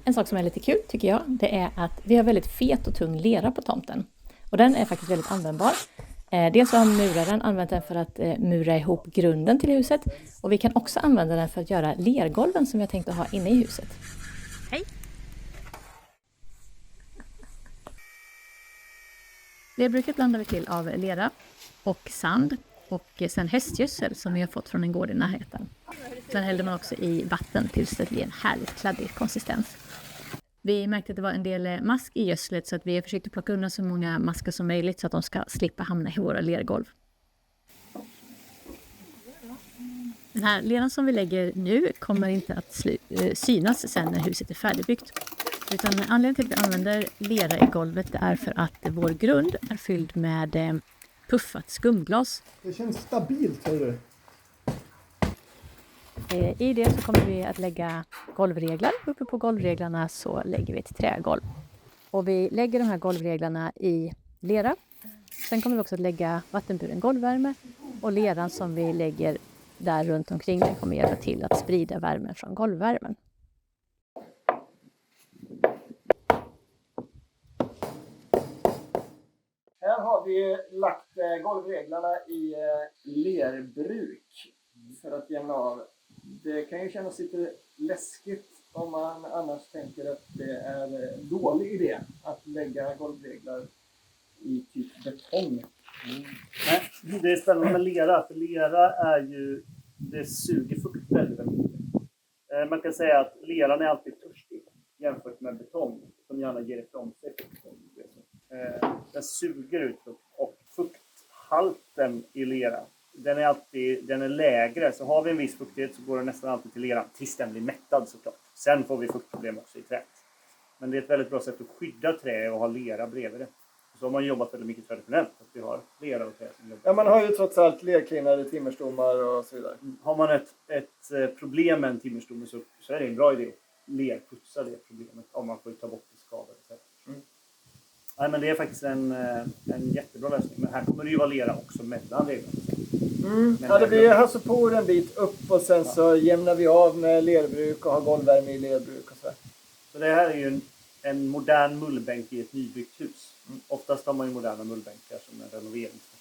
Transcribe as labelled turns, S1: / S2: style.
S1: En sak som är lite kul tycker jag, det är att vi har väldigt fet och tung lera på tomten. Och den är faktiskt väldigt användbar. Dels så har muraren använt den för att mura ihop grunden till huset. Och vi kan också använda den för att göra lergolven som jag tänkte ha inne i huset. Hej! Lerbruket blandar vi till av lera och sand och sen hästgödsel som vi har fått från en gård i närheten. Sen hällde man också i vatten tills det blir en härligt kladdig konsistens. Vi märkte att det var en del mask i gödslet så att vi försökte plocka undan så många maskar som möjligt så att de ska slippa hamna i våra lergolv. Den här leran som vi lägger nu kommer inte att synas sen när huset är färdigbyggt. Utan anledningen till att vi använder lera i golvet är för att vår grund är fylld med puffat skumglas.
S2: Det känns stabilt, hör du.
S1: I det så kommer vi att lägga golvreglar. Uppe på golvreglarna så lägger vi ett trägolv. Och vi lägger de här golvreglarna i lera. Sen kommer vi också att lägga vattenburen golvvärme. Och leran som vi lägger där runt omkring den kommer hjälpa till att sprida värmen från golvvärmen.
S3: Här har vi lagt golvreglarna i lerbruk för att jämna av. Det kan ju kännas lite läskigt om man annars tänker att det är en dålig idé att lägga golvreglar i typ betong.
S4: Nej, det är spännande med lera, för lera är ju, det suger fukt väldigt mycket. Man kan säga att leran är alltid törstig jämfört med betong som gärna ger ifrån sig fukt. Den suger ut fukt och fukthalten i lera, den är lägre. Så har vi en viss fuktighet så går den nästan alltid till leran tills den blir mättad såklart. Sen får vi fuktproblem också i träet. Men det är ett väldigt bra sätt att skydda trä och ha lera bredvid det. Så har man jobbat väldigt mycket traditionellt att vi har lera och trä som jobbar.
S2: Ja, man har ju trots allt lerklinnade timmerstommar och så vidare.
S4: Har man ett problem med en timmerstomme så är det en bra idé att lerputsa det problemet om man får ta bort det skadade. Nej, men det är faktiskt en jättebra lösning. Men här kommer det ju vara lera också mellan reglerna.
S2: Ja, det blir alltså på en bit upp och sen så jämnar vi av med lerbruk och har golvvärme i lerbruk och så.
S4: Så det här är ju en modern mullbänk i ett nybyggt hus. Oftast har man ju moderna mullbänkar som en renoveringsbänk.